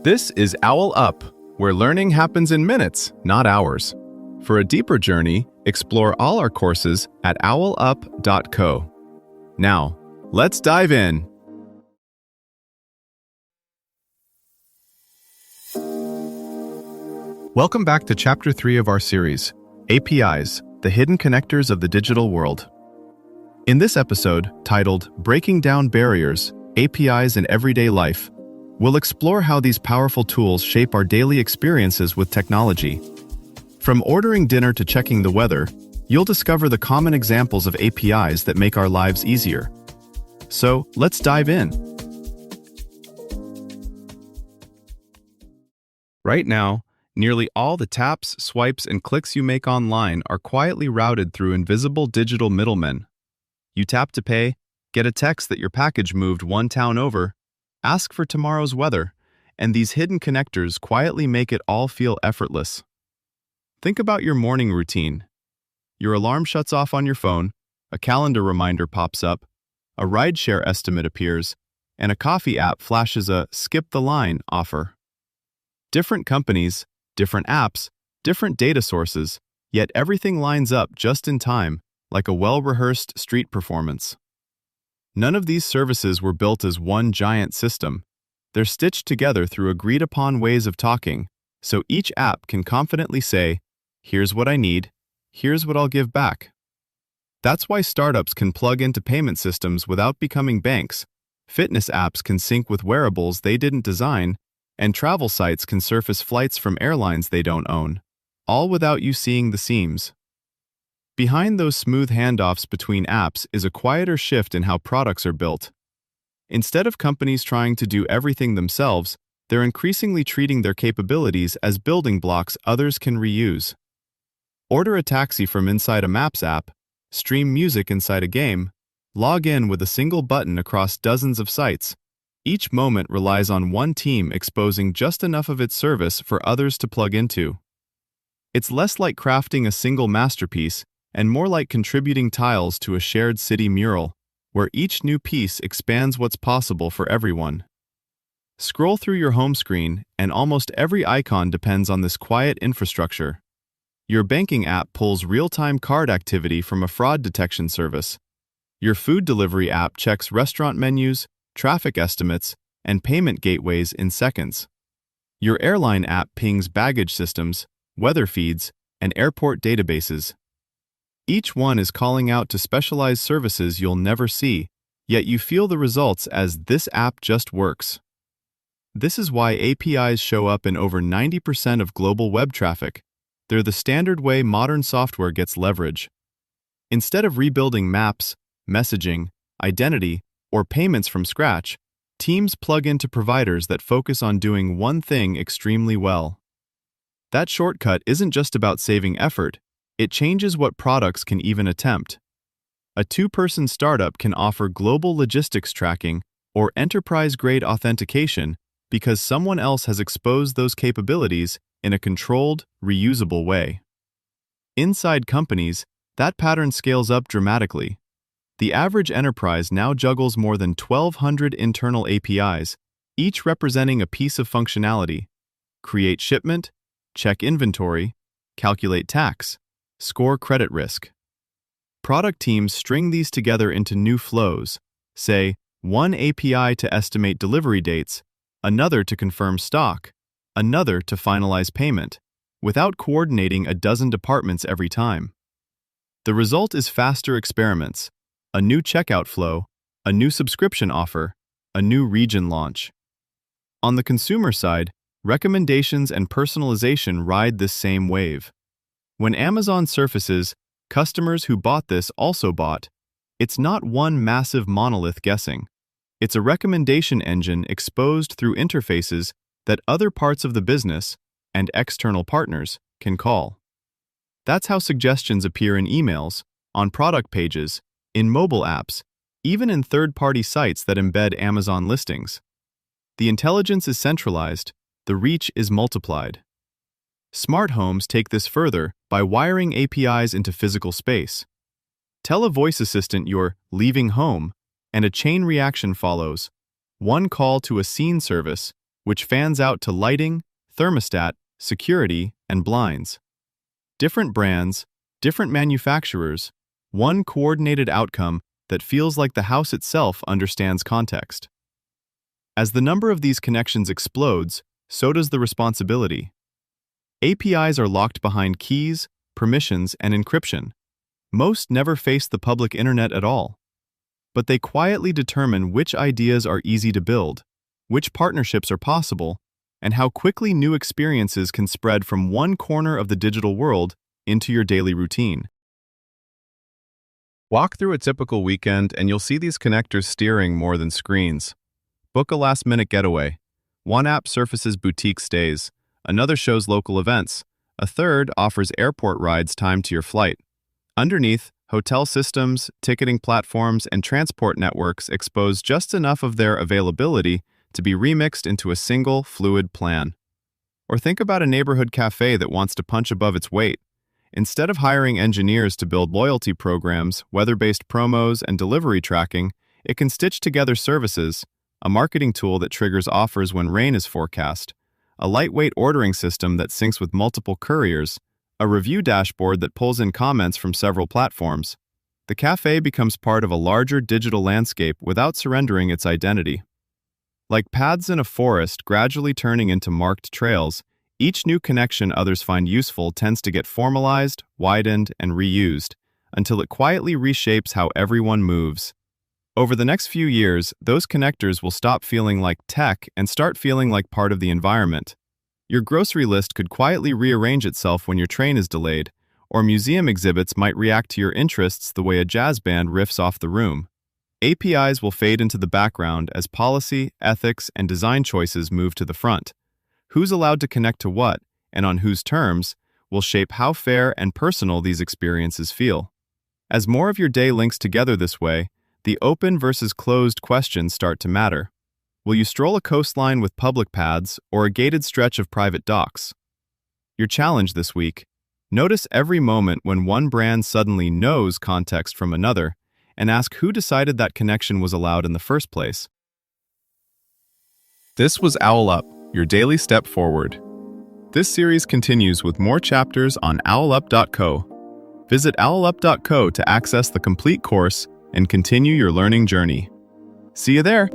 This is OwlUp, where learning happens in minutes, not hours. For a deeper journey, explore all our courses at owlup.co. Now, let's dive in. Welcome back to Chapter 3 of our series, APIs, the Hidden Connectors of the Digital World. In this episode, titled Breaking Down Barriers, APIs in Everyday Life, we'll explore how these powerful tools shape our daily experiences with technology. From ordering dinner to checking the weather, you'll discover the common examples of APIs that make our lives easier. So, let's dive in. Right now, nearly all the taps, swipes, and clicks you make online are quietly routed through invisible digital middlemen. You tap to pay, get a text that your package moved one town over, ask for tomorrow's weather, and these hidden connectors quietly make it all feel effortless. Think about your morning routine. Your alarm shuts off on your phone, a calendar reminder pops up, a rideshare estimate appears, and a coffee app flashes a skip the line offer. Different companies, different apps, different data sources, yet everything lines up just in time, like a well-rehearsed street performance. None of these services were built as one giant system. They're stitched together through agreed-upon ways of talking, so each app can confidently say, "Here's what I need, here's what I'll give back." That's why startups can plug into payment systems without becoming banks, fitness apps can sync with wearables they didn't design, and travel sites can surface flights from airlines they don't own, all without you seeing the seams. Behind those smooth handoffs between apps is a quieter shift in how products are built. Instead of companies trying to do everything themselves, they're increasingly treating their capabilities as building blocks others can reuse. Order a taxi from inside a Maps app, stream music inside a game, log in with a single button across dozens of sites. Each moment relies on one team exposing just enough of its service for others to plug into. It's less like crafting a single masterpiece and more like contributing tiles to a shared city mural, where each new piece expands what's possible for everyone. Scroll through your home screen, and almost every icon depends on this quiet infrastructure. Your banking app pulls real-time card activity from a fraud detection service. Your food delivery app checks restaurant menus, traffic estimates, and payment gateways in seconds. Your airline app pings baggage systems, weather feeds, and airport databases. Each one is calling out to specialized services you'll never see, yet you feel the results as this app just works. This is why APIs show up in over 90% of global web traffic. They're the standard way modern software gets leverage. Instead of rebuilding maps, messaging, identity, or payments from scratch, teams plug into providers that focus on doing one thing extremely well. That shortcut isn't just about saving effort, it changes what products can even attempt. A two-person startup can offer global logistics tracking or enterprise-grade authentication because someone else has exposed those capabilities in a controlled, reusable way. Inside companies, that pattern scales up dramatically. The average enterprise now juggles more than 1,200 internal APIs, each representing a piece of functionality. Create shipment, check inventory, calculate tax, score credit risk. Product teams string these together into new flows, say, one API to estimate delivery dates, another to confirm stock, another to finalize payment, without coordinating a dozen departments every time. The result is faster experiments, a new checkout flow, a new subscription offer, a new region launch. On the consumer side, recommendations and personalization ride this same wave. When Amazon surfaces, customers who bought this also bought, it's not one massive monolith guessing. It's a recommendation engine exposed through interfaces that other parts of the business and external partners can call. That's how suggestions appear in emails, on product pages, in mobile apps, even in third-party sites that embed Amazon listings. The intelligence is centralized, the reach is multiplied. Smart homes take this further by wiring APIs into physical space. Tell a voice assistant you're leaving home, and a chain reaction follows. One call to a scene service, which fans out to lighting, thermostat, security, and blinds. Different brands, different manufacturers, one coordinated outcome that feels like the house itself understands context. As the number of these connections explodes, so does the responsibility. APIs are locked behind keys, permissions, and encryption. Most never face the public internet at all. But they quietly determine which ideas are easy to build, which partnerships are possible, and how quickly new experiences can spread from one corner of the digital world into your daily routine. Walk through a typical weekend and you'll see these connectors steering more than screens. Book a last-minute getaway. One app surfaces boutique stays, another shows local events, a third offers airport rides timed to your flight. Underneath, hotel systems, ticketing platforms, and transport networks expose just enough of their availability to be remixed into a single, fluid plan. Or think about a neighborhood cafe that wants to punch above its weight. Instead of hiring engineers to build loyalty programs, weather-based promos, and delivery tracking, it can stitch together services, a marketing tool that triggers offers when rain is forecast, a lightweight ordering system that syncs with multiple couriers, a review dashboard that pulls in comments from several platforms. The cafe becomes part of a larger digital landscape without surrendering its identity. Like paths in a forest gradually turning into marked trails, each new connection others find useful tends to get formalized, widened, and reused, until it quietly reshapes how everyone moves. Over the next few years, those connectors will stop feeling like tech and start feeling like part of the environment. Your grocery list could quietly rearrange itself when your train is delayed, or museum exhibits might react to your interests the way a jazz band riffs off the room. APIs will fade into the background as policy, ethics, and design choices move to the front. Who's allowed to connect to what, and on whose terms, will shape how fair and personal these experiences feel. As more of your day links together this way, the open versus closed questions start to matter. Will you stroll a coastline with public paths or a gated stretch of private docks? Your challenge this week: notice every moment when one brand suddenly knows context from another, and ask who decided that connection was allowed in the first place. This was OwlUp, your daily step forward. This series continues with more chapters on OwlUp.co. Visit OwlUp.co to access the complete course and continue your learning journey. See you there!